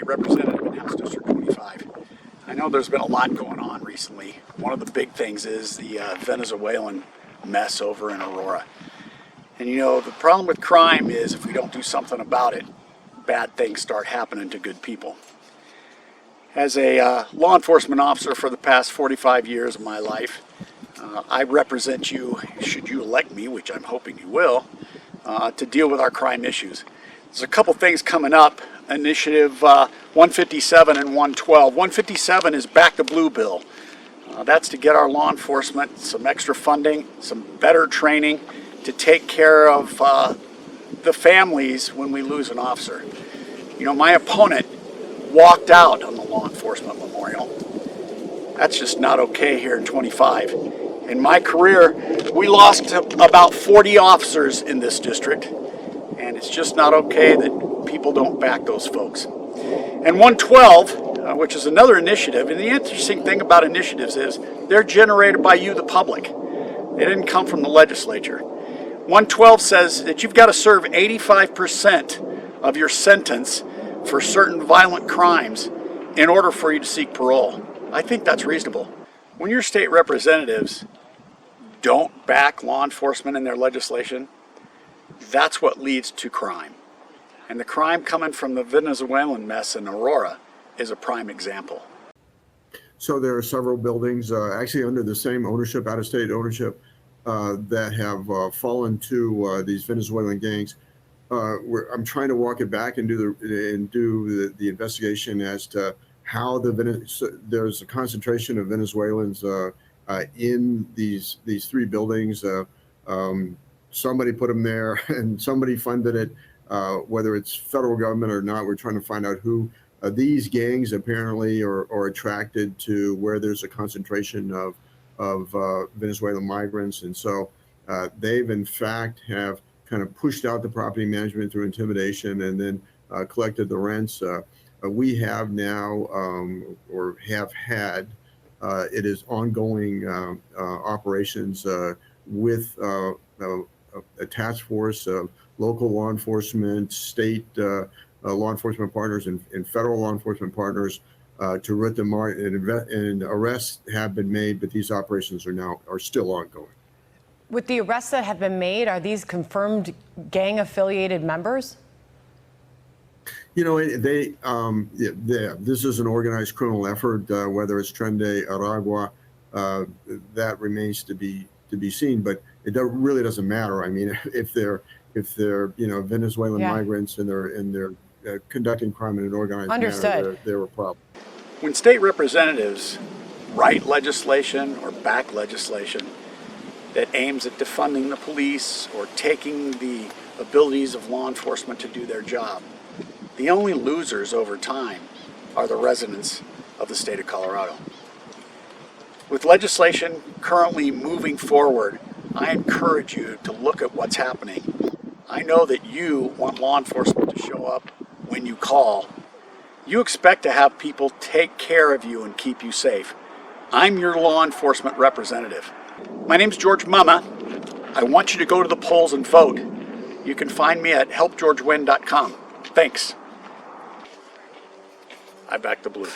state representative in House District 25. I know there's been a lot going on recently. One of the big things is the Venezuelan mess over in Aurora. And you know, the problem with crime is if we don't do something about it, bad things start happening to good people. As a law enforcement officer for the past 45 years of my life, I represent you, should you elect me, which I'm hoping you will, to deal with our crime issues. There's a couple things coming up. Initiative 157 and 112. 157 is Back the Blue Bill. That's to get our law enforcement some extra funding, some better training to take care of the families when we lose an officer. You know, my opponent walked out on the law enforcement memorial. That's just not okay here in 25. In my career, we lost about 40 officers in this district, and it's just not okay that people don't back those folks. And 112, which is another initiative, and the interesting thing about initiatives is they're generated by you, the public. They didn't come from the legislature. 112 says that you've got to serve 85% of your sentence for certain violent crimes in order for you to seek parole. I think that's reasonable. When your state representatives don't back law enforcement in their legislation, that's what leads to crime. And the crime coming from the Venezuelan mess in Aurora is a prime example. So there are several buildings actually under the same ownership, out-of-state ownership, that have fallen to these Venezuelan gangs. I'm trying to walk it back and do the investigation as to how there's a concentration of Venezuelans in these three buildings. Somebody put them there, and somebody funded it. Whether it's federal government or not, we're trying to find out who. These gangs apparently are attracted to where there's a concentration of Venezuelan migrants, and so they've in fact have kind of pushed out the property management through intimidation and then collected the rents. We have now, or have had, it is ongoing operations with a task force of local law enforcement, state law enforcement partners, and federal law enforcement partners to root them out. And arrests have been made, but these operations are still ongoing. With the arrests that have been made, are these confirmed gang-affiliated members? You know, this is an organized criminal effort. Whether it's Tren de Aragua, that remains to be seen. But it really doesn't matter. I mean, if they're Venezuelan migrants and they're conducting crime in an organized manner, they're a problem. When state representatives write legislation or back legislation that aims at defunding the police or taking the abilities of law enforcement to do their job, the only losers over time are the residents of the state of Colorado. With legislation currently moving forward, I encourage you to look at what's happening. I know that you want law enforcement to show up when you call. You expect to have people take care of you and keep you safe. I'm your law enforcement representative. My name's George Mumma. I want you to go to the polls and vote. You can find me at helpgeorgewin.com. Thanks. I back the blue.